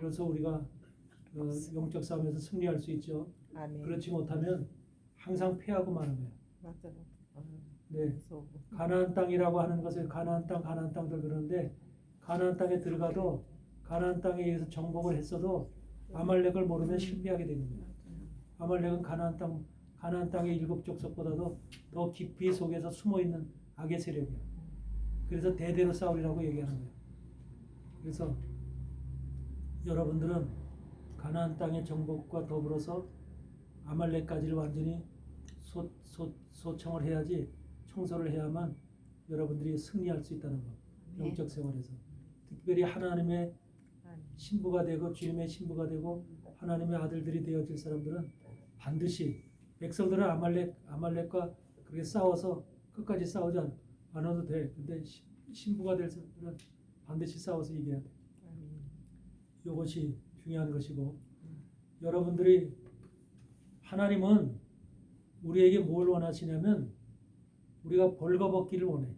그래서 우리가 영적 싸움에서 승리할 수 있죠. 아멘. 그렇지 못하면 항상 패하고 마는 거예요. 맞아요. 네, 무서워. 가나안 땅이라고 하는 것을 가나안 땅들 그러는데 가나안 땅에 들어가도 가나안 땅에 의해서 정복을 했어도 아말렉을 모르면 실패하게 되는 거예요. 아말렉은 가나안 땅의 일곱 족속보다도 더 깊이 속에서 숨어 있는 악의 세력이에요. 그래서 대대로 싸우리라고 얘기하는 거예요. 그래서 여러분들은 가나안 땅의 정복과 더불어서 아말렉까지를 완전히 소청을 해야지, 청소를 해야만 여러분들이 승리할 수 있다는 것. 영적 생활에서 특별히 하나님의 신부가 되고 주님의 신부가 되고 하나님의 아들들이 되어질 사람들은 반드시, 백성들은 아말렉과 그렇게 싸워서 끝까지 싸우지 않아도 돼. 근데 신부가 될 사람들은 반드시 싸워서 이겨야 돼. 이것이 중요한 것이고, 여러분들이, 하나님은 우리에게 뭘 원하시냐면 우리가 벌거벗기를 원해.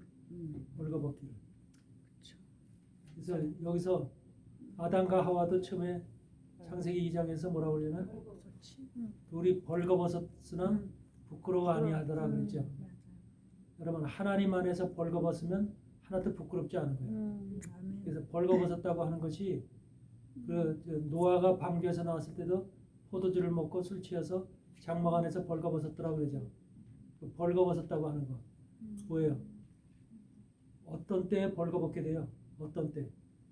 벌거벗기를. 그래서 여기서 아담과 하와도 처음에 창세기 2장에서 뭐라고 그러냐면 둘이 벌거벗었으나 부끄러워 아니하더라 그랬죠. 여러분, 하나님 안에서 벌거벗으면 하나도 부끄럽지 않은 거예요. 그래서 벌거벗었다고 하는 것이 노아가 방주에서 나왔을 때도 포도주를 먹고 술 취해서 장막 안에서 벌거벗었더라고 그러죠. 벌거벗었다고 하는 거 뭐예요? 어떤 때에 벌거벗게 돼요? 어떤 때?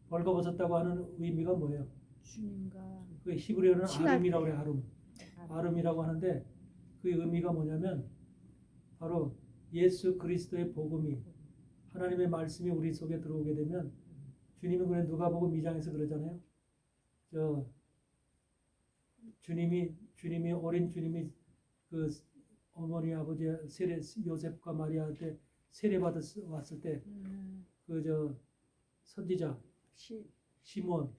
벌거벗었다고 하는 의미가 뭐예요? 주님과 그 히브리어는 친할 아름이라고 때. 해요. 아름이라고 하는데 그 의미가 뭐냐면 바로 예수 그리스도의 복음이, 하나님의 말씀이 우리 속에 들어오게 되면, 주님은 그래 누가복음 2장에서 그러잖아요. 주님이 어린 주님이 그 어머니 아버지 요셉과 마리아한테 세례 왔을 때 그 선지자 시몬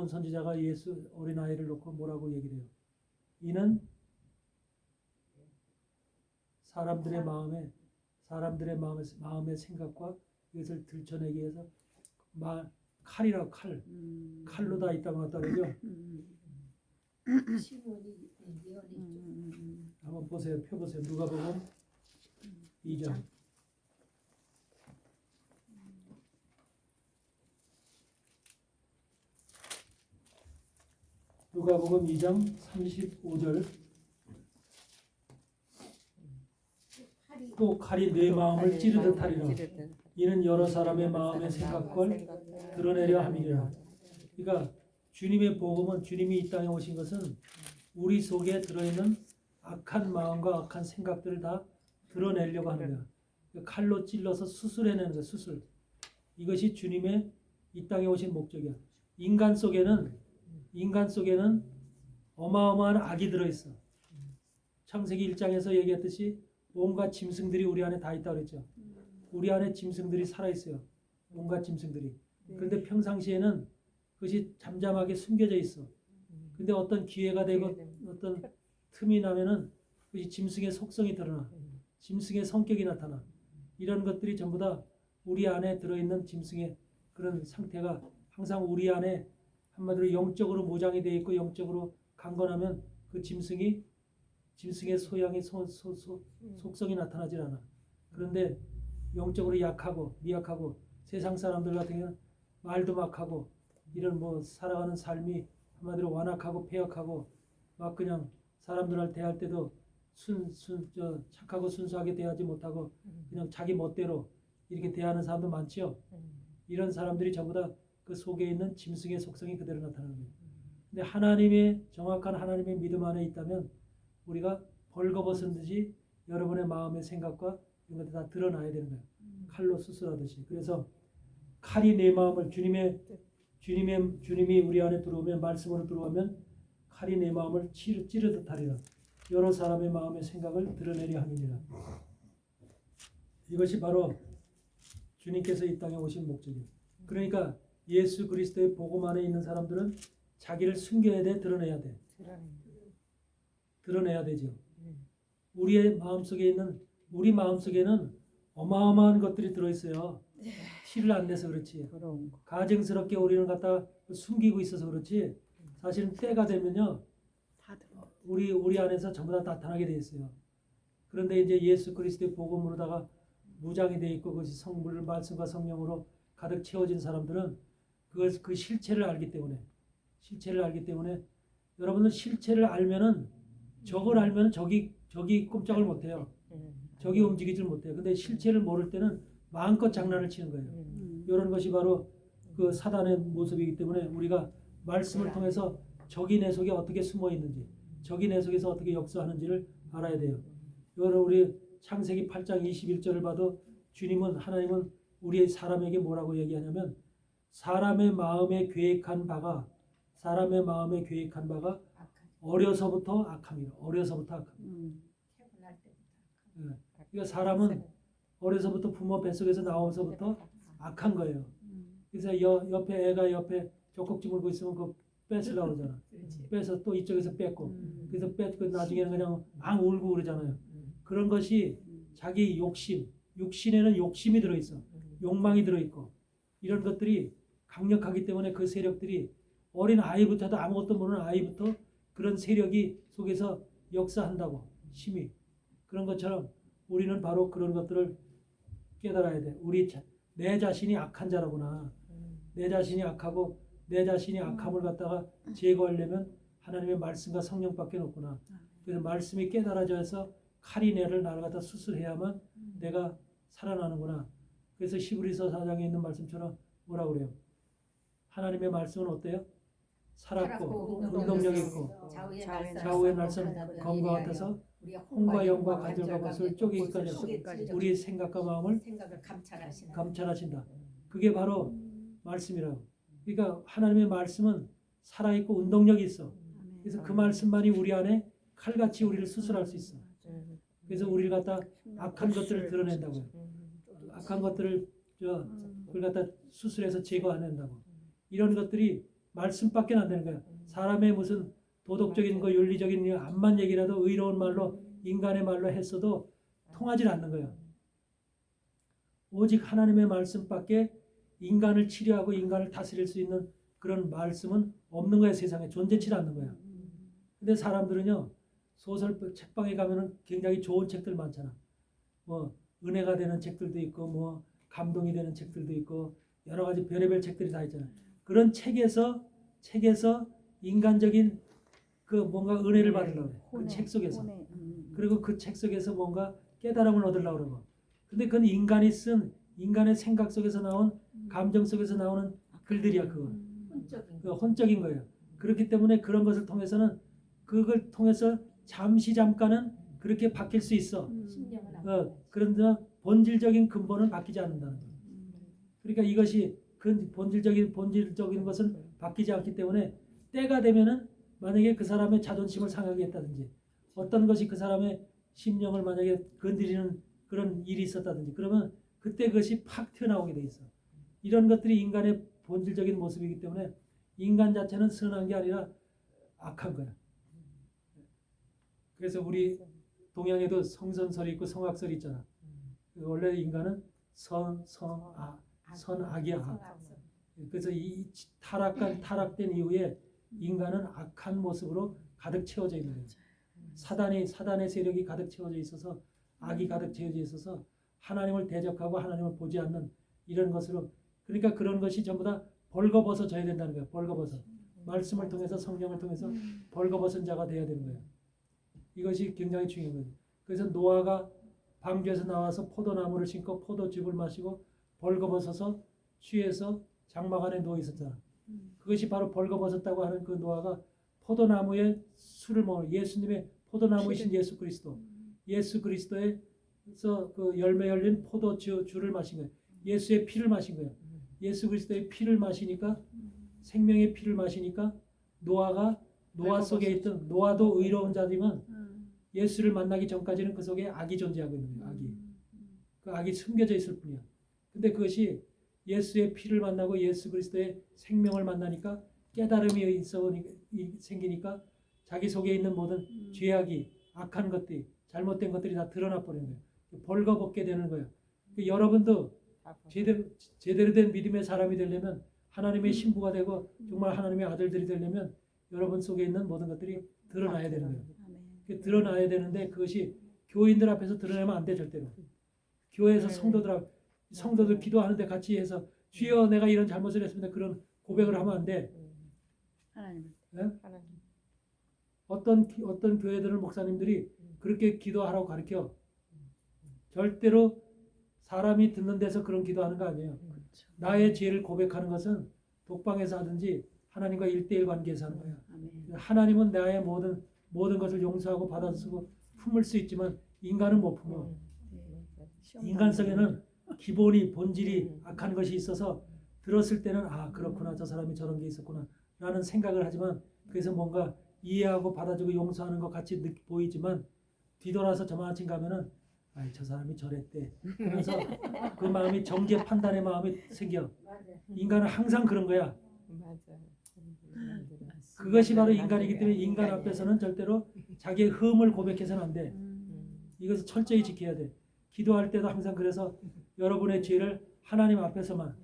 선지자가 예수 어린 아이를 놓고 뭐라고 얘기를 해요? 이는 사람들의 마음의 생각과 이것을 들춰내기 위해서 칼이라고 칼로 다 있다고 하다 그러죠. 시몬이 예언했죠. 한번 보세요. 펴보세요. 누가복음 2장. 누가복음 2장 35절. 또 칼이 내 마음을 찌르듯 하리라. 이는 여러 사람의 마음의 생각을 드러내려 함이니라. 그러니까 주님의 복음은, 주님이 이 땅에 오신 것은 우리 속에 들어있는 악한 마음과 악한 생각들을 다 드러내려고 하는 거야. 칼로 찔러서 수술해내는 거야. 수술. 이것이 주님의 이 땅에 오신 목적이야. 인간 속에는 어마어마한 악이 들어있어. 창세기 1장에서 얘기했듯이 온갖 짐승들이 우리 안에 다 있다고 그랬죠. 우리 안에 짐승들이 살아있어요. 온갖 짐승들이. 그런데 평상시에는 그것이 잠잠하게 숨겨져 있어. 근데 어떤 기회가 되고 어떤 틈이 나면은 그것이 짐승의 속성이 드러나. 짐승의 성격이 나타나. 이런 것들이 전부 다 우리 안에 들어있는 짐승의 그런 상태가 항상 우리 안에 한마디로 영적으로 모장이 되어 있고 영적으로 강건하면 그 짐승의 소양이 속성이 나타나질 않아. 그런데 영적으로 약하고 미약하고 세상 사람들 같은 경우는 말도 막하고 이런 살아가는 삶이 한마디로 완악하고 폐역하고 막 그냥 사람들을 대할 때도 착하고 순수하게 대하지 못하고 그냥 자기 멋대로 이렇게 대하는 사람도 많죠. 이런 사람들이 전부 다 그 속에 있는 짐승의 속성이 그대로 나타나는 거예요. 근데 정확한 하나님의 믿음 안에 있다면 우리가 벌거벗은 듯이 여러분의 마음의 생각과 이런 것들 다 드러나야 되는 거예요. 칼로 수술하듯이. 그래서 칼이 내 마음을 주님이 우리 안에 들어오면, 말씀으로 들어오면 칼이 내 마음을 찌르듯 하리라. 여러 사람의 마음의 생각을 드러내려 함이니라. 이것이 바로 주님께서 이 땅에 오신 목적이에요. 그러니까 예수 그리스도의 복음 안에 있는 사람들은 자기를 숨겨야 돼, 드러내야 돼. 드러내야 되죠. 우리 마음속에는 어마어마한 것들이 들어있어요. 티를 안 내서 그렇지. 그런 거. 가증스럽게 우리는 갖다 숨기고 있어서 그렇지. 사실은 때가 되면요, 다 들어. 우리 안에서 전부 다 나타나게 돼 있어요. 그런데 이제 예수 그리스도의 복음으로다가 무장이 돼 있고 그것이 성물 말씀과 성령으로 가득 채워진 사람들은 그 실체를 알기 때문에 여러분은 실체를 알면은 적을 알면 적이 꼼짝을 못 해요. 적이 움직이질 못해요. 근데 실체를 모를 때는 마음껏 장난을 치는 거예요. 이런 것이 바로 그 사단의 모습이기 때문에 우리가 말씀을 통해서 적이 내 속에 어떻게 숨어 있는지, 적이 내 속에서 어떻게 역사하는지를 알아야 돼요. 여러분 우리 창세기 8장 21절을 봐도 하나님은 우리 사람에게 뭐라고 얘기하냐면 사람의 마음에 계획한 바가 어려서부터 악함이라. 어려서부터 악함. 태어날 때부터. 예. 그러니까 사람은 어려서부터 부모 뱃속에서 나와서부터 악한 거예요. 그래서 옆에 애가 옆에 젖꼭지 물고 있으면 그거 뺏으려고 그러잖아. 그렇지. 빼서 또 이쪽에서 뺏고 그래서 뺏고 나중에는 그냥 앙 울고 그러잖아요. 그런 것이 자기 육신에는 욕심이 들어있어. 욕망이 들어있고 이런 것들이 강력하기 때문에 그 세력들이 어린 아이부터도 아무것도 모르는 아이부터 그런 세력이 속에서 역사한다고 심히 그런 것처럼 우리는 바로 그런 것들을 깨달아야 돼. 내 자신이 악한 자라구나. 내 자신이 악하고 내 자신이 악함을 갖다가 제거하려면 하나님의 말씀과 성령밖에 없구나. 그래서 말씀이 깨달아져서 칼이 나를 갖다 수술해야만 내가 살아나는구나. 그래서 히브리서 4장에 있는 말씀처럼 뭐라 그래요? 하나님의 말씀은 어때요? 살았고 운동력 있고 좌우의 날선 검과 같아서 홍과 영과 간절과 것을 쪼개기까지 해서 우리의 생각과 마음을 감찰하신다. 그게 바로 말씀이라고. 그러니까 하나님의 말씀은 살아있고 운동력이 있어. 그래서 그 말씀만이 우리 안에 칼같이 우리를 수술할 수 있어. 그래서 우리를 갖다 악한 것들을 드러낸다고요. 악한 것들을 그걸 갖다 수술해서 제거해낸다고. 이런 것들이 말씀밖에 안 되는 거야. 사람의 무슨 도덕적인 거, 윤리적인 암만 얘기라도 의로운 말로 인간의 말로 했어도 통하지 않는 거야. 오직 하나님의 말씀밖에 인간을 치료하고 인간을 다스릴 수 있는 그런 말씀은 없는 거야. 세상에 존재치 않는 거야. 근데 사람들은요, 소설 책방에 가면은 굉장히 좋은 책들 많잖아. 뭐 은혜가 되는 책들도 있고 뭐 감동이 되는 책들도 있고 여러 가지 별의별 책들이 다 있잖아. 그런 책에서 인간적인 그 뭔가 은혜를 받으려고 그래. 그 책 속에서. 그리고 그 책 속에서 뭔가 깨달음을 얻으려고 그러고. 근데 그건 인간이 쓴 인간의 생각 속에서 나온 감정 속에서 나오는 글들이야. 그건. 혼적인 거예요. 그렇기 때문에 그런 것을 통해서는 그걸 통해서 잠깐은 그렇게 바뀔 수 있어. 그런데 본질적인 근본은 바뀌지 않는다는 거예요. 그러니까 이것이 그 본질적인 것은 바뀌지 않기 때문에 때가 되면은 만약에 그 사람의 자존심을 상하게 했다든지 어떤 것이 그 사람의 심령을 만약에 건드리는 그런 일이 있었다든지 그러면 그때 그것이 팍 튀어나오게 돼 있어. 이런 것들이 인간의 본질적인 모습이기 때문에 인간 자체는 선한 게 아니라 악한 거야. 그래서 우리 동양에도 성선설이 있고 성악설이 있잖아. 원래 인간은 선악이야. 악. 그래서 이 타락된 이후에 인간은 악한 모습으로 가득 채워져 있는 거예요. 사단의 세력이 가득 채워져 있어서 악이 가득 채워져 있어서 하나님을 대적하고 하나님을 보지 않는 이런 것으로 그러니까 그런 것이 전부 다 벌거벗어져야 된다는 거예요. 벌거벗어. 말씀을 통해서 성령을 통해서 벌거벗은 자가 돼야 되는 거예요. 이것이 굉장히 중요한 거예요. 그래서 노아가 방주에서 나와서 포도나무를 심고 포도즙을 마시고 벌거벗어서 취해서 장막 안에 누워 있었잖아. 그것이 바로 벌거벗었다고 하는 그 노아가 포도나무의 술을 먹어 예수님의 포도나무이신 예수 그리스도 예수 그리스도에서 그 열매 열린 포도주를 마신 거예요. 예수의 피를 마신 거예요. 예수 그리스도의 피를 마시니까 생명의 피를 마시니까 노아 속에 있던 노아도 의로운 자지만 예수를 만나기 전까지는 그 속에 악이 존재하고 있는 거예요. 악이. 그 악이 숨겨져 있을 뿐이야. 근데 그것이 예수의 피를 만나고 예수 그리스도의 생명을 만나니까 깨달음이 생기니까 자기 속에 있는 모든 죄악이 악한 것들이 잘못된 것들이 다 드러나 버리는 거예요. 벌거벗게 되는 거예요. 여러분도 제대로 된 믿음의 사람이 되려면 하나님의 신부가 되고 정말 하나님의 아들들이 되려면 여러분 속에 있는 모든 것들이 드러나야 되는 거예요. 드러나야 되는데 그것이 교인들 앞에서 드러내면 안 돼 절대로. 교회에서 성도들 기도하는데 같이 해서 주여 내가 이런 잘못을 했습니다. 그런 고백을 하면 안 돼. 하나님. 네? 어떤 교회들은 목사님들이 그렇게 기도하라고 가르쳐. 절대로 사람이 듣는 데서 그런 기도하는 거 아니에요. 그렇죠. 나의 죄를 고백하는 것은 독방에서 하든지 하나님과 1대1 관계에서 하는 거예요. 아멘. 하나님은 나의 모든 것을 용서하고 받아쓰고 품을 수 있지만 인간은 못 품어. 인간성에는 기본이 본질이 악한 것이 있어서 들었을 때는 아 그렇구나 저 사람이 저런 게 있었구나 라는 생각을 하지만 그래서 뭔가 이해하고 받아주고 용서하는 것 같이 보이지만 뒤돌아서 저만치 가면은 아이 저 사람이 저랬대 그래서 그 마음이 정죄 판단의 마음이 생겨. 인간은 항상 그런 거야. 그것이 바로 인간이기 때문에 인간 앞에서는 절대로 자기의 흠을 고백해서는 안 돼. 이것을 철저히 지켜야 돼. 기도할 때도 항상 그래서 여러분의 죄를 하나님 앞에서만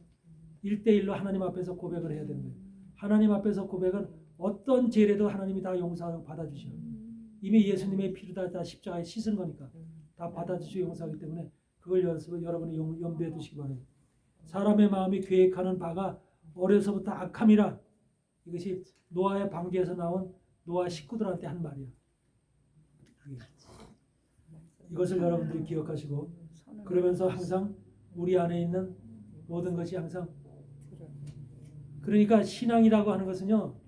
1대1로 하나님 앞에서 고백을 해야 되는 거예요. 하나님 앞에서 고백은 어떤 죄라도 하나님이 다 용서하고 받아주셔. 이미 예수님의 피로 다 십자가에 씻은 거니까 다 받아주시고 용서하기 때문에 그걸 여러분이 염두에 두시기 바랍니다. 사람의 마음이 계획하는 바가 어려서부터 악함이라. 이것이 노아의 방주에서 나온 노아 식구들한테 한 말이야. 이것을 여러분들이 기억하시고 그러면서 항상 우리 안에 있는 모든 것이 항상 그러니까 신앙이라고 하는 것은요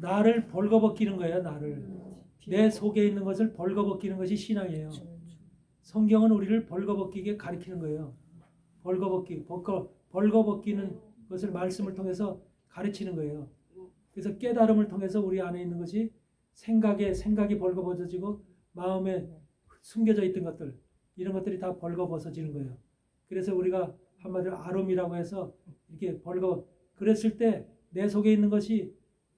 나를 벌거벗기는 거예요. 나를 내 속에 있는 것을 벌거벗기는 것이 신앙이에요. 성경은 우리를 벌거벗기게 가리키는 거예요. 벌거벗기는 것을 말씀을 통해서 가르치는 거예요. 그래서 깨달음을 통해서 우리 안에 있는 것이 생각이 벌거벗어지고 마음에 숨겨져 있던 것들 이런 것들이 다 벌거벗어지는 거예요. 그래서 우리가 한마디로 아름이라고 해서 이렇게 그랬을 때 내 속에 있는 것이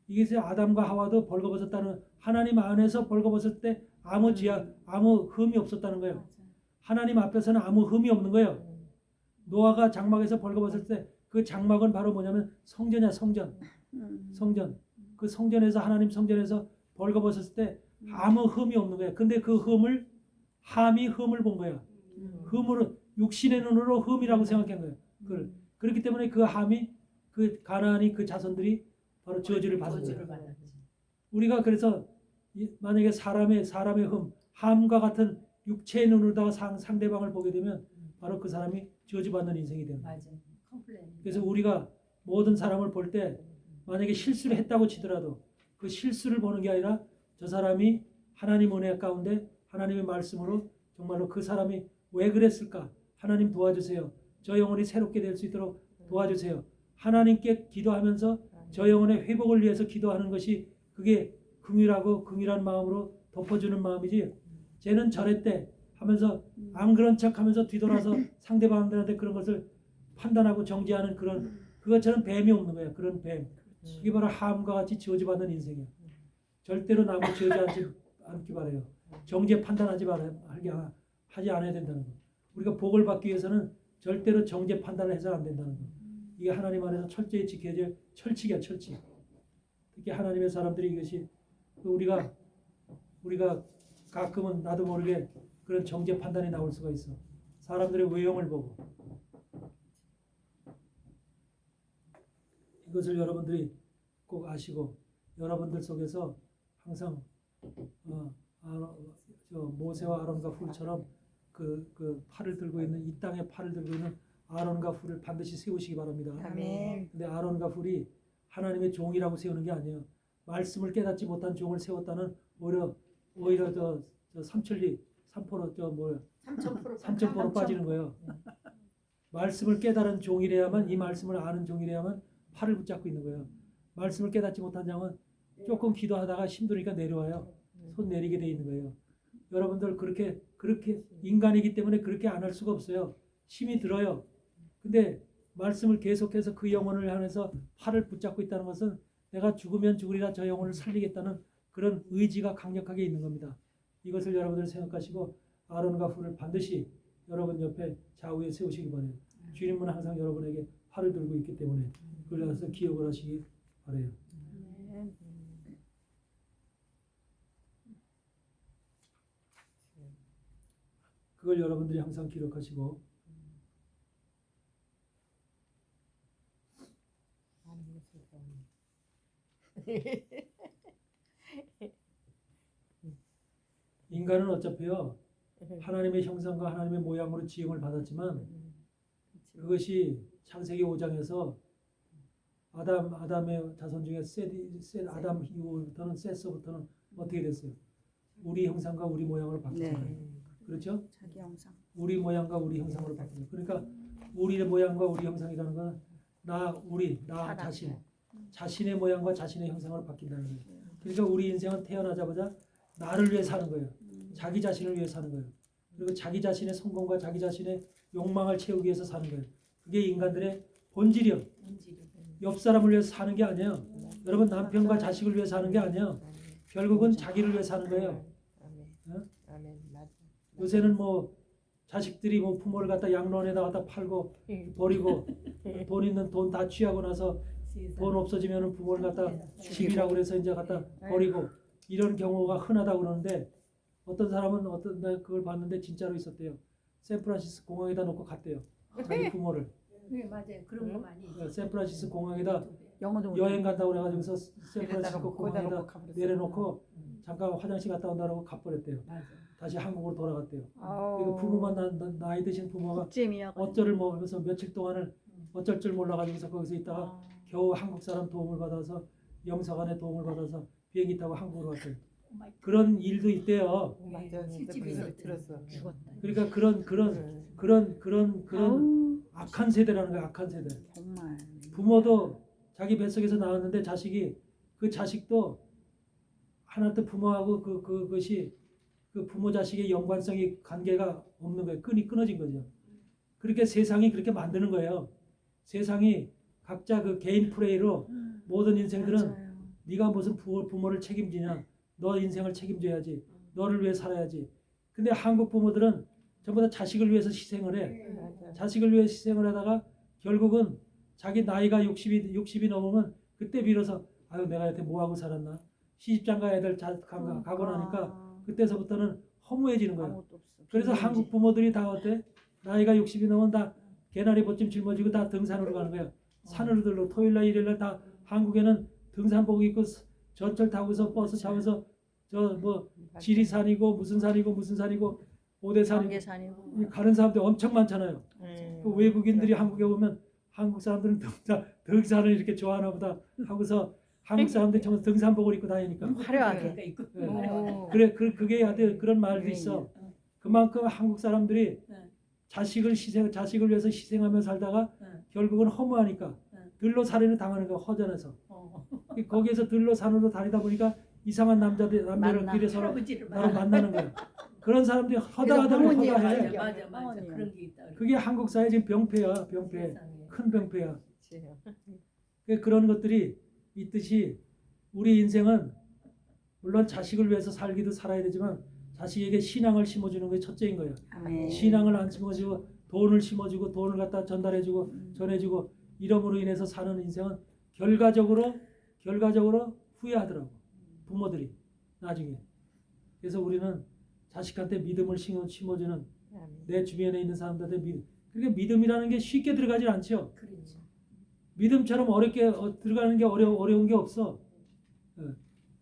이게 아담과 하와도 벌거벗었다는 하나님 안에서 벌거벗을 때 아무 흠이 없었다는 거예요. 하나님 앞에서는 아무 흠이 없는 거예요. 노아가 장막에서 벌거벗을 때 그 장막은 바로 뭐냐면 성전이야. 성전. 그 성전에서 하나님 성전에서 벌거벗었을 때 아무 흠이 없는 거야. 근데 그 함이 흠을 본 거야. 흠으로 육신의 눈으로 흠이라고 생각한 거예요. 그렇기 때문에 그 함이 그 가나안이 그 자손들이 바로 저주를 받은 거예요. 우리가 그래서 만약에 사람의 함과 같은 육체의 눈으로다가 상대방을 보게 되면 바로 그 사람이 저주받는 인생이 되는 거예요. 그래서 우리가 모든 사람을 볼 때 만약에 실수를 했다고 치더라도 그 실수를 보는 게 아니라 저 사람이 하나님 은혜 가운데 하나님의 말씀으로 정말로 그 사람이 왜 그랬을까? 하나님 도와주세요. 저 영혼이 새롭게 될 수 있도록 도와주세요. 하나님께 기도하면서 저 영혼의 회복을 위해서 기도하는 것이 그게 긍휼한 마음으로 덮어주는 마음이지. 쟤는 저랬대 하면서 안 그런 척하면서 뒤돌아서 상대방들한테 그런 것을 판단하고 정죄하는 그것처럼 뱀이 없는 거야. 그런 뱀. 이게 바로 함과 같이 저주받는 인생이야. 절대로 남을 저주하지 않기 바라요. 정죄 판단하지 하지 않아야 된다는 거. 우리가 복을 받기 위해서는 절대로 정죄 판단을 해서는 안 된다는 거. 이게 하나님 안에서 철저히 지켜질 철칙이야. 철칙. 특히 하나님의 사람들이 이것이 우리가 가끔은 나도 모르게 그런 정죄 판단이 나올 수가 있어. 사람들의 외형을 보고. 이것을 여러분들이 꼭 아시고 여러분들 속에서 항상 모세와 아론과 훌처럼 그 팔을 들고 있는 이 땅의 팔을 들고 있는 아론과 훌을 반드시 세우시기 바랍니다. 아멘. 근데 아론과 훌이 하나님의 종이라고 세우는 게 아니에요. 말씀을 깨닫지 못한 종을 세웠다는 오히려 저 삼천포로 3,000% 빠지는 거예요. 말씀을 깨달은 종이래야만 이 말씀을 아는 종이래야만 팔을 붙잡고 있는 거예요. 말씀을 깨닫지 못한 자는 조금 기도하다가 힘드니까 내려와요. 손 내리게 돼 있는 거예요. 여러분들 그렇게 인간이기 때문에 그렇게 안 할 수가 없어요. 힘이 들어요. 근데 말씀을 계속해서 그 영혼을 향해서 팔을 붙잡고 있다는 것은 내가 죽으면 죽으리라 저 영혼을 살리겠다는 그런 의지가 강력하게 있는 겁니다. 이것을 여러분들 생각하시고 아론과 훌을 반드시 여러분 옆에 좌우에 세우시기 바랍니다. 주님은 항상 여러분에게 팔을 들고 있기 때문에 그래서 기억을 하시기 바래요. 네. 그걸 여러분들이 항상 기록하시고 인간은 어차피요 하나님의 형상과 하나님의 모양으로 지음을 받았지만 그것이 창세기 5장에서 아담의 자손 중에 아담 이후부터는 셋서부터는 어떻게 됐어요? 우리 형상과 우리 모양으로 바뀌잖아요. 네. 그렇죠? 자기 영상. 우리 모양과 우리 형상으로 바뀌어요. 그러니까 우리의 모양과 우리 형상이라는 건 나 사람. 자신의 모양과 자신의 형상으로 바뀐다는 거예요. 그러니까 우리 인생은 태어나자마자 나를 위해 사는 거예요. 자기 자신을 위해 사는 거예요. 그리고 자기 자신의 성공과 자기 자신의 욕망을 채우기 위해서 사는 거예요. 그게 인간들의 본질이요. 옆 사람을 위해서 사는 게 아니에요. 여러분 남편과 자식을 위해 사는 게 아니에요. 결국은 자기를 위해 사는 거예요. 요새는 뭐 자식들이 뭐 부모를 갖다 양로원에다 갖다 팔고 버리고 돈 있는 돈 다 취하고 나서 돈 없어지면은 부모를 갖다 집이라고 그래서 이제 갖다 버리고 이런 경우가 흔하다고 그러는데 어떤 사람은 내가 그걸 봤는데 진짜로 있었대요. 샌프란시스코 공항에다 놓고 갔대요. 자기 부모를. 네 맞아요. 그런 거 많이 있어요. 샌프란시스코 공항에다 영어도 못 여행 간다고 그래가지고서 샌프란시스코 공항에다 가버렸어요. 내려놓고 잠깐 화장실 갔다 온다고 가버렸대요. 맞아. 다시 한국으로 돌아갔대요. 아우. 그리고 부모만 나이 드신 부모가 국제미야. 어쩌를 뭐 하면서 며칠 동안을 어쩔 줄 몰라가지고서 거기서 있다가 겨우 한국 사람 도움을 받아서 영사관의 도움을 받아서 비행기 타고 한국으로 왔어요. 그런 일도 있대요. 맞아, 진짜 그 소리 들었어. 죽었다. 그러니까 그런 아우, 악한 세대라는 거야. 악한 세대. 정말. 부모도 자기 뱃속에서 나왔는데 자식이 그 자식도 하나도 부모하고 그것이 그 부모 자식의 연관성이 관계가 없는 거예요. 끈이 끊어진 거죠. 그렇게 세상이 그렇게 만드는 거예요. 세상이 각자 그 개인 플레이로 모든 인생들은 맞아요. 네가 무슨 부모를 책임지냐? 너 인생을 책임져야지. 너를 위해 살아야지. 근데 한국 부모들은 전부 다 자식을 위해서 희생을 해. 맞아. 자식을 위해 희생을 하다가 결국은 자기 나이가 60이 넘으면 그때 비로소 아유 내가 여태 뭐 하고 살았나? 시집장가 애들 가고 나니까 그때서부터는 허무해지는 거예요. 아무것도 없어. 그래서 한국 부모들이 다 어때? 나이가 60이 넘으면 다 개나리 보찜 짊어지고 다 등산으로 가는 거예요. 산으로 들러 토요일날 일요일날 다 한국에는 등산복 입고 전철 타고서 버스 타고서 저 뭐 지리산이고 무슨 산이고 오대산이고 관계산이고. 가는 사람들 엄청 많잖아요. 그 외국인들이 한국에 오면 한국 사람들은 등산을 이렇게 좋아하나 보다 하고서 한국 사람들이 정말 등산복을 입고 다니니까 화려하게. 그러니까 있고. 네. 그래 그게 하여튼 그런 말도 있어. 그만큼 한국 사람들이 자식을 위해서 희생하며 살다가 결국은 허무하니까 들로 살인을 당하는 거야. 허전해서 거기에서 들로 산으로 다니다 보니까 이상한 남자를 길에 서로 할아버지를 나로 만나는 거야. 그런 사람들이 허다하다고 황혼이에요. 허다해. 맞아 황혼이요. 그런 게 있다. 그게 한국 사회 지금 병폐야. 병폐. 세상에. 큰 병폐야. 그런 것들이 있듯이 우리 인생은 물론 자식을 위해서 살기도 살아야 되지만 자식에게 신앙을 심어주는 게 첫째인 거예요. 아멘. 신앙을 안 심어주고 돈을 심어주고 돈을 갖다 전달해주고 전해주고 이름으로 인해서 사는 인생은 결과적으로 후회하더라고. 부모들이 나중에. 그래서 우리는 자식한테 믿음을 심어주는 내 주변에 있는 사람들한테 믿음. 그러니까 믿음이라는 게 쉽게 들어가질 않죠. 그렇죠. 믿음처럼 어렵게 들어가는 게 어려운 게 없어.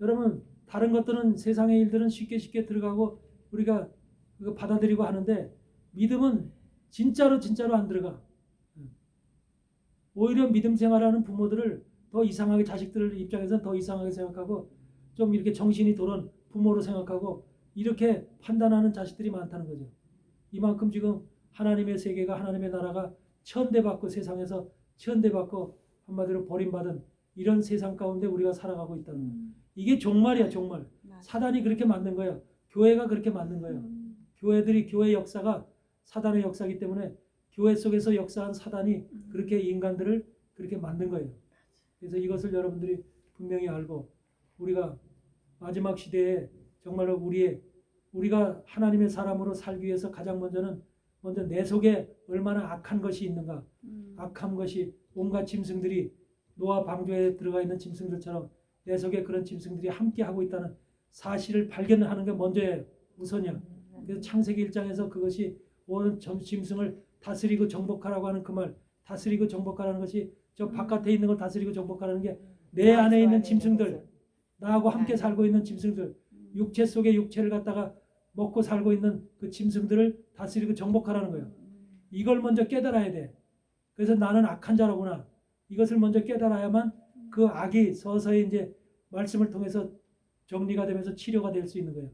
여러분 다른 것들은 세상의 일들은 쉽게 들어가고 우리가 그거 받아들이고 하는데 믿음은 진짜로 안 들어가. 오히려 믿음 생활하는 부모들을 더 이상하게 자식들 입장에서는 더 이상하게 생각하고 좀 이렇게 정신이 돌은 부모로 생각하고 이렇게 판단하는 자식들이 많다는 거죠. 이만큼 지금 하나님의 세계가 하나님의 나라가 천대받고 세상에서 천대받고 한마디로 버림받은 이런 세상 가운데 우리가 살아가고 있다는 거예요. 이게 종말이야 종말. 사단이 그렇게 만든 거예요. 교회가 그렇게 만든 거예요. 교회 역사가 사단의 역사이기 때문에 교회 속에서 역사한 사단이 그렇게 인간들을 그렇게 만든 거예요. 그래서 이것을 여러분들이 분명히 알고 우리가 마지막 시대에 정말로 우리가 하나님의 사람으로 살기 위해서 가장 먼저는 먼저 내 속에 얼마나 악한 것이 있는가. 악한 것이 온갖 짐승들이 노아 방주에 들어가 있는 짐승들처럼 내 속에 그런 짐승들이 함께 하고 있다는 사실을 발견하는 게 먼저예요. 우선이야. 그래서 창세기 1장에서 그것이 온 짐승을 다스리고 정복하라고 하는 그 말, 다스리고 정복하라는 것이 저 바깥에 있는 걸 다스리고 정복하라는 게 내 안에 있는 짐승들, 나하고 함께 살고 있는 짐승들, 육체 속에 육체를 갖다가 먹고 살고 있는 그 짐승들을 다스리고 정복하라는 거예요. 이걸 먼저 깨달아야 돼. 그래서 나는 악한 자로구나. 이것을 먼저 깨달아야만 그 악이 서서히 이제 말씀을 통해서 정리가 되면서 치료가 될 수 있는 거예요.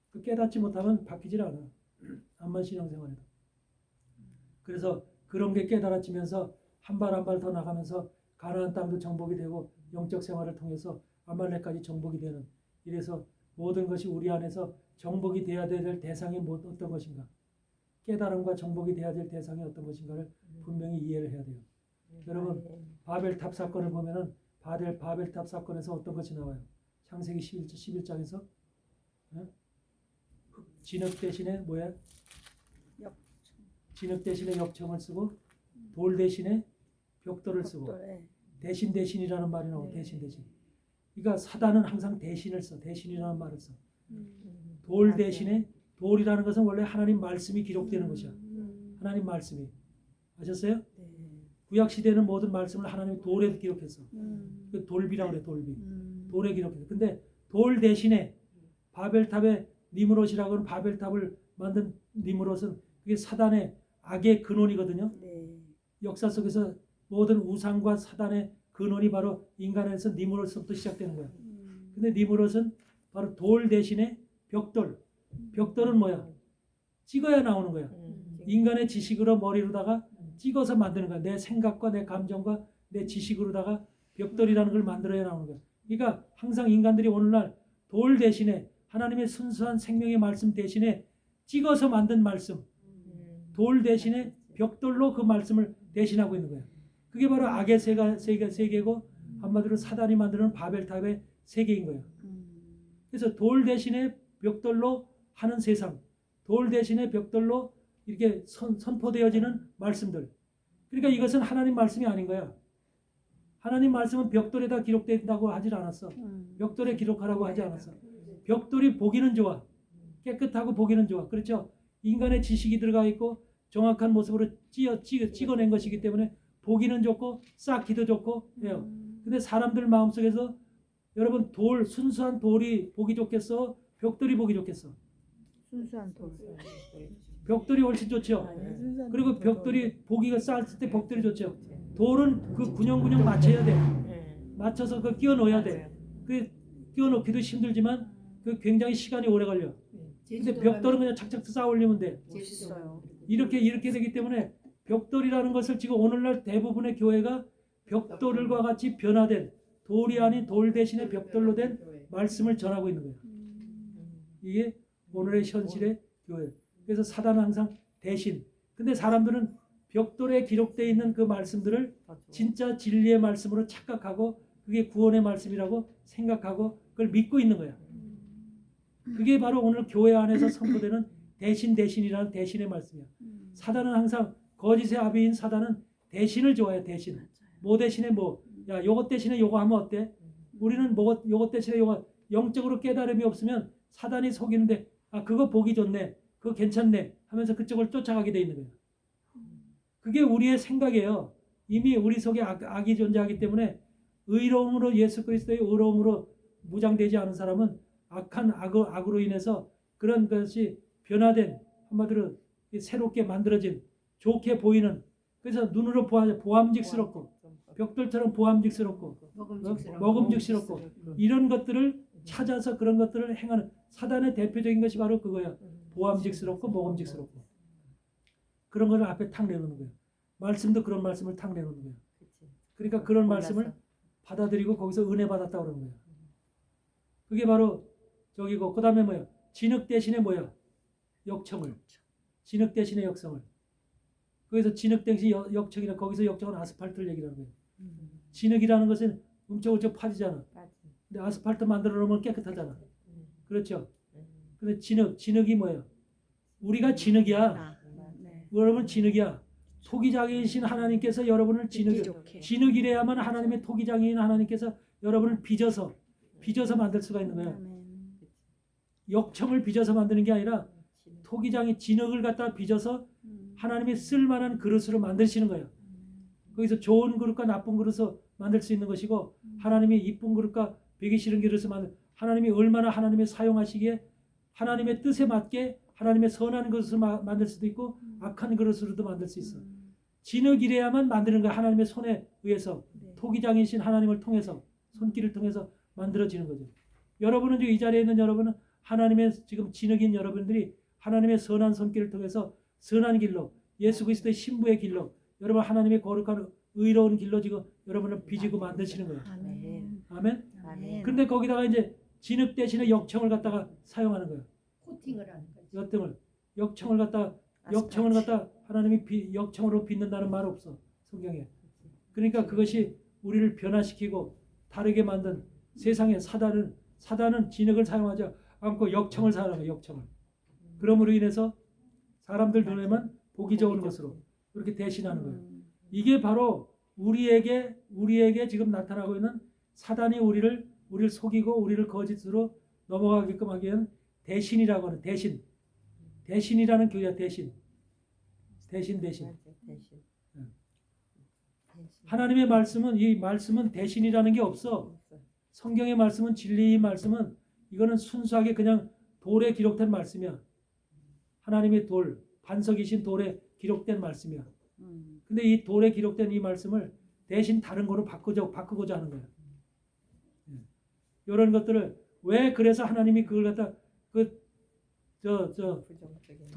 그 깨닫지 못하면 바뀌질 않아. 암만 신앙생활에도. 그래서 그런 게 깨달아지면서 한 발 한 발 더 나가면서 가나안 땅도 정복이 되고 영적 생활을 통해서 아말렉까지 정복이 되는, 이래서 모든 것이 우리 안에서 정복이 돼야 될 대상이 어떤 것인가, 깨달음과 정복이 돼야 될 대상이 어떤 것인가를 분명히 이해를 해야 돼요. 여러분 바벨탑 사건을 보면은 바벨탑 사건에서 어떤 것이 나와요? 창세기 11장에서 진흙 대신에 뭐야? 진흙 대신에 역청을 쓰고 돌 대신에 벽돌을 쓰고 대신이라는 말이 나오고 대신. 그러니까 사단은 항상 대신을 써. 대신이라는 말을 써. 돌 대신에, 돌이라는 것은 원래 하나님 말씀이 기록되는 것이야. 하나님 말씀이. 아셨어요? 구약 시대는 모든 말씀을 하나님이 돌에 기록했어. 그 돌비라고 그래. 돌비. 돌에 기록했어. 근데 돌 대신에 바벨탑의 니므롯이라고 하는 바벨탑을 만든 니므롯은 그게 사단의 악의 근원이거든요. 역사 속에서 모든 우상과 사단의 근원이 바로 인간에서 니므롯부터 시작되는 거야. 근데 니므롯은 바로 돌 대신에 벽돌. 벽돌은 뭐야? 찍어야 나오는 거야. 인간의 지식으로 머리로다가 찍어서 만드는 거야. 내 생각과 내 감정과 내 지식으로다가 벽돌이라는 걸 만들어야 나오는 거야. 그러니까 항상 인간들이 오늘날 돌 대신에 하나님의 순수한 생명의 말씀 대신에 찍어서 만든 말씀, 돌 대신에 벽돌로 그 말씀을 대신하고 있는 거야. 그게 바로 악의 세계고 한마디로 사단이 만드는 바벨탑의 세계인 거예요. 그래서 돌 대신에 벽돌로 하는 세상, 돌 대신에 벽돌로 이렇게 선포되어지는 말씀들. 그러니까 이것은 하나님 말씀이 아닌 거야. 하나님 말씀은 벽돌에다 기록된다고 하질 않았어. 벽돌에 기록하라고 하지 않았어. 벽돌이 보기는 좋아. 깨끗하고 보기는 좋아. 그렇죠? 인간의 지식이 들어가 있고 정확한 모습으로 찍어낸 것이기 때문에 보기는 좋고 쌓기도 좋고 해요. 근데 사람들 마음속에서 여러분 순수한 돌이 보기 좋겠어? 벽돌이 보기 좋겠어? 순수한 돌. 벽돌이 훨씬 좋죠. 그리고 벽돌이 보기가 쌓았을 때 벽돌이 좋죠. 돌은 그 군형군형 맞춰야 돼. 맞춰서 그 끼워 넣어야 돼. 그 끼워 넣기도 힘들지만 그 굉장히 시간이 오래 걸려. 근데 벽돌은 그냥 착착 쌓아 올리면 돼. 멋있어요. 이렇게 되기 때문에 벽돌이라는 것을 지금 오늘날 대부분의 교회가 벽돌과 같이 변화된, 돌이 아닌 돌 대신에 벽돌로 된 말씀을 전하고 있는 거예요. 이게 오늘의 현실의 교회. 그래서 사단은 항상 대신. 근데 사람들은 벽돌에 기록되어 있는 그 말씀들을 진짜 진리의 말씀으로 착각하고 그게 구원의 말씀이라고 생각하고 그걸 믿고 있는 거야. 그게 바로 오늘 교회 안에서 선포되는 대신이라는 대신의 말씀이야. 사단은 항상 거짓의 아비인 사단은 대신을 좋아해. 대신. 뭐 대신에 뭐. 야, 요것 대신에 요거 하면 어때? 우리는 뭐 요것 대신에 요거, 영적으로 깨달음이 없으면 사단이 속이는데 아 그거 보기 좋네. 그거 괜찮네 하면서 그쪽을 쫓아가게 돼 있는 거예요. 그게 우리의 생각이에요. 이미 우리 속에 악이 존재하기 때문에 의로움으로 예수 그리스도의 의로움으로 무장되지 않은 사람은 악한 악으로 인해서 그런 것이 변화된, 한마디로 새롭게 만들어진, 좋게 보이는, 그래서 눈으로 보암직스럽고 벽돌처럼 보암직스럽고 먹음직스럽고 이런 것들을 찾아서 그런 것들을 행하는 사단의 대표적인 것이 바로 그거예요. 보암직스럽고 먹음직스럽고 그런 것을 앞에 탁 내놓는 거예요. 말씀도 그런 말씀을 탁 내놓는 거예요. 그러니까 그런 말씀을 받아들이고 거기서 은혜 받았다고 그러는 거예요. 그게 바로 저기고, 그 다음에 뭐야? 진흙 대신에 뭐야? 역청을. 진흙 대신에 역성을. 거기서 진흙 대신 역청이라, 거기서 역청은 아스팔트를 얘기하는 거예요. 진흙이라는 것은 움쩍움쩍 파지잖아. 근데 아스팔트 만들어 놓으면 깨끗하잖아. 그렇죠? 근데 진흙이 뭐예요? 우리가 진흙이야. 여러분 진흙이야. 토기장이신 하나님께서 여러분을 진흙이래야만 하나님의 토기장인 하나님께서 여러분을 빚어서 만들 수가 있는 거야. 아멘. 역청을 빚어서 만드는 게 아니라 토기장이 진흙을 갖다 빚어서 하나님의 쓸만한 그릇으로 만드시는 거예요. 거기서 좋은 그릇과 나쁜 그릇을 만들 수 있는 것이고 하나님이 이쁜 그릇과 베기 싫은 그릇을 만들 하나님이 얼마나 하나님의 사용하시기에 하나님의 뜻에 맞게 하나님의 선한 그릇을 만들 수도 있고 악한 그릇으로도 만들 수 있어. 진흙이래야만 만드는 거야. 하나님의 손에 의해서 토기장이신 하나님을 통해서 손길을 통해서 만들어지는 거죠. 여러분은 지금 이 자리에 있는 여러분은 하나님의 지금 진흙인 여러분들이 하나님의 선한 손길을 통해서 선한 길로 예수 그리스도의 신부의 길로 여러분 하나님의 거룩한 의로운 길로 지금 여러분을 빚고 만드시는 거예요. 아멘. 아멘. 아멘. 그런데 거기다가 이제 진흙 대신에 역청을 갖다가 사용하는 거예요. 코팅을 하는 거지. 여등을 역청을 갖다 하나님이 역청으로 빚는다는 말 없어 성경에. 그러니까 그것이 우리를 변화시키고 다르게 만든 세상의 사단은 진흙을 사용하지 않고 역청을 사용해요. 역청을. 그러므로 인해서 사람들 눈에만 보기 좋은 것으로 그렇게 대신하는 거예요. 이게 바로 우리에게 지금 나타나고 있는 사단이 우리를 속이고 우리를 거짓으로 넘어가게끔 하기 위한 대신이라고 하는 대신이라는 교회야. 대신. 하나님의 말씀은 이 말씀은 대신이라는 게 없어. 성경의 말씀은 진리의 말씀은 이거는 순수하게 그냥 돌에 기록된 말씀이야. 하나님의 반석이신 돌에 기록된 말씀이야. 근데 이 돌에 기록된 이 말씀을 대신 다른 거로 바꾸고자 하는 거야. 이런 것들을 왜 그래서 하나님이 그걸 갖다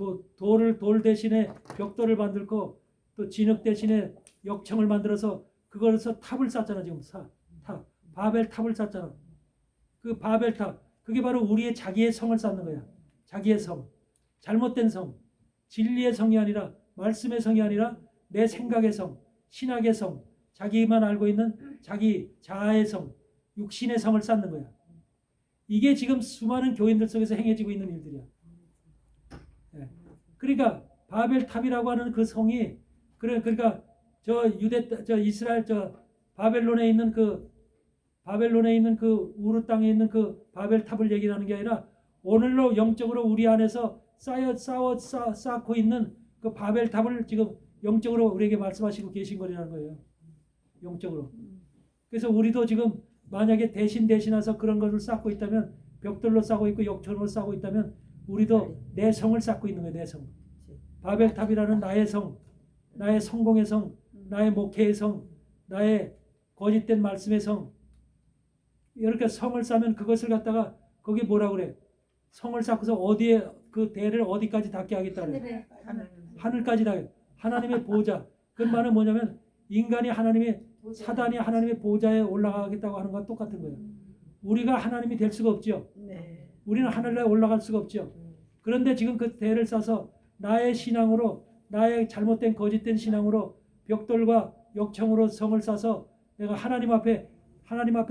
돌 대신에 벽돌을 만들고 또 진흙 대신에 역청을 만들어서 그걸서 탑을 쌓잖아. 지금 탑 바벨 탑을 쌓잖아. 그 바벨 탑 그게 바로 우리의 자기의 성을 쌓는 거야. 자기의 성, 잘못된 성, 진리의 성이 아니라 말씀의 성이 아니라 내 생각의 성, 신학의 성, 자기만 알고 있는 자기 자아의 성, 육신의 성을 쌓는 거야. 이게 지금 수많은 교인들 속에서 행해지고 있는 일들이야. 그러니까 바벨탑이라고 하는 그 성이 그러니까 이스라엘 바벨론에 있는 그 우르 땅에 있는 그 바벨탑을 얘기하는 게 아니라 오늘로 영적으로 우리 안에서 쌓고 있는 그 바벨탑을 지금 영적으로 우리에게 말씀하시고 계신 거라는 거예요. 영적으로. 그래서 우리도 지금 만약에 대신해서 그런 것을 쌓고 있다면 벽돌로 쌓고 있고 역청으로 쌓고 있다면 우리도 내 성을 쌓고 있는 거예요. 내 성. 바벨탑이라는 나의 성, 나의 성공의 성, 나의 목회의 성, 나의 거짓된 말씀의 성. 이렇게 성을 쌓으면 그것을 갖다가 거기 뭐라 그래? 성을 쌓고서 어디에 그 대를 어디까지 닿게 하겠다 그래? 하늘까지 닿게. 하나님의 보좌. 그 말은 뭐냐면 사단이 하나님의 보좌에 올라가겠다고 하는 것과 똑같은 거예요. 우리가 하나님이 될 수가 없죠. 우리는 하늘에 올라갈 수가 없죠. 그런데 지금 그 대를 쌓아서 나의 신앙으로 나의 잘못된 거짓된 신앙으로 벽돌과 역청으로 성을 쌓아서 내가 하나님 앞에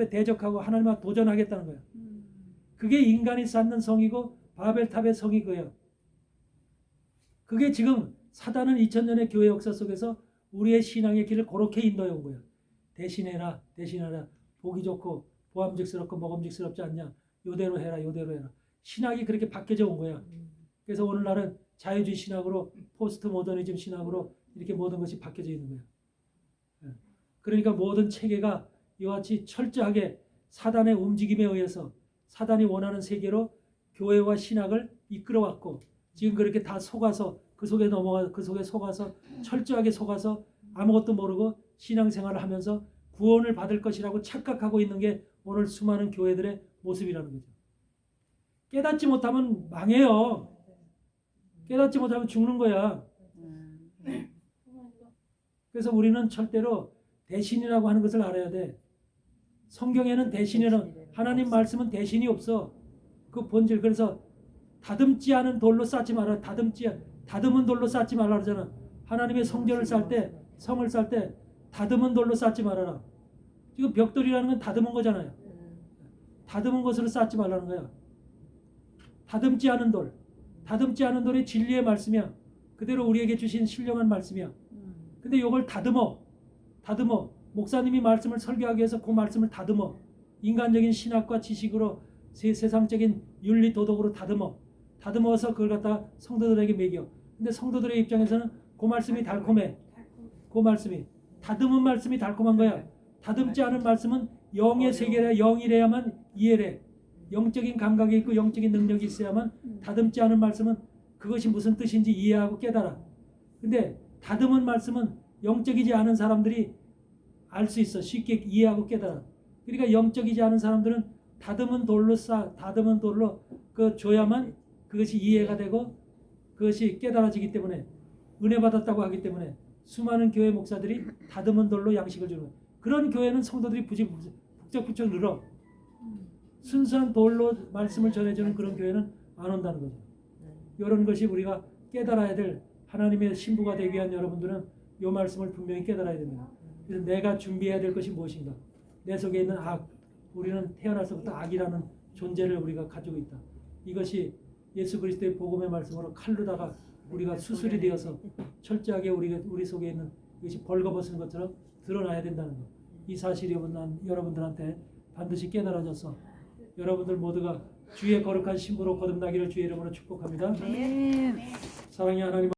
대적하고 하나님 앞에 도전하겠다는 거예요. 그게 인간이 쌓는 성이고 바벨탑의 성이 그예요. 그게 지금 사단은 2000년의 교회 역사 속에서 우리의 신앙의 길을 그렇게 인도해 온 거예요. 대신해라. 보기 좋고 보암직스럽고 먹음직스럽지 않냐. 요대로 해라. 신학이 그렇게 바뀌어져 온 거야. 그래서 오늘날은 자유주의 신학으로 포스트 모더니즘 신학으로 이렇게 모든 것이 바뀌어져 있는 거예요. 그러니까 모든 체계가 이와 같이 철저하게 사단의 움직임에 의해서 사단이 원하는 세계로 교회와 신학을 이끌어왔고 지금 그렇게 다 속아서 그 속에 속아서 철저하게 속아서 아무것도 모르고 신앙생활을 하면서 구원을 받을 것이라고 착각하고 있는 게 오늘 수많은 교회들의 모습이라는 거죠. 깨닫지 못하면 망해요. 깨닫지 못하면 죽는 거야. 그래서 우리는 절대로 대신이라고 하는 것을 알아야 돼. 성경에는 하나님 말씀은 대신이 없어. 그 본질. 그래서 다듬지 않은 돌로 쌓지 마라. 다듬은 돌로 쌓지 말라 그러잖아. 하나님의 성전을 성을 쌓을 때 다듬은 돌로 쌓지 말아라. 지금 벽돌이라는 건 다듬은 거잖아요. 다듬은 것으로 쌓지 말라는 거야. 다듬지 않은 돌이 진리의 말씀이야. 그대로 우리에게 주신 신령한 말씀이야. 근데 이걸 다듬어. 목사님이 말씀을 설교하기 위해서 그 말씀을 다듬어. 인간적인 신학과 지식으로 세상적인 윤리 도덕으로 다듬어서 그걸 갖다 성도들에게 먹여. 근데 성도들의 입장에서는 그 말씀이 달콤해. 그 말씀이 다듬은 말씀이 달콤한 거야. 다듬지 않은 말씀은 영의 세계라 영이래야만 이해를 해. 영적인 감각이 있고 영적인 능력이 있어야만 다듬지 않은 말씀은 그것이 무슨 뜻인지 이해하고 깨달아. 근데 다듬은 말씀은 영적이지 않은 사람들이 알 수 있어. 쉽게 이해하고 깨달아. 그러니까 영적이지 않은 사람들은 다듬은 돌로 그 줘야만 그것이 이해가 되고 그것이 깨달아지기 때문에 은혜 받았다고 하기 때문에 수많은 교회 목사들이 다듬은 돌로 양식을 주는 거예요. 그런 교회는 성도들이 북적북적 늘어. 순수한 돌로 말씀을 전해주는 그런 교회는 안 온다는 거죠. 이런 것이 우리가 깨달아야 될 하나님의 신부가 되기 위한 여러분들은 이 말씀을 분명히 깨달아야 됩니다. 그래서 내가 준비해야 될 것이 무엇인가? 내 속에 있는 악, 우리는 태어나서부터 악이라는 존재를 우리가 가지고 있다. 이것이 예수 그리스도의 복음의 말씀으로 칼로다가 우리가 수술이 되어서 철저하게 우리 속에 있는 이것이 벌거벗은 것처럼 드러나야 된다는 것. 이 사실이 여러분들한테 반드시 깨달아져서 여러분들 모두가 주의 거룩한 신부로 거듭나기를 주의 이름으로 축복합니다. 네. 사랑의 하나님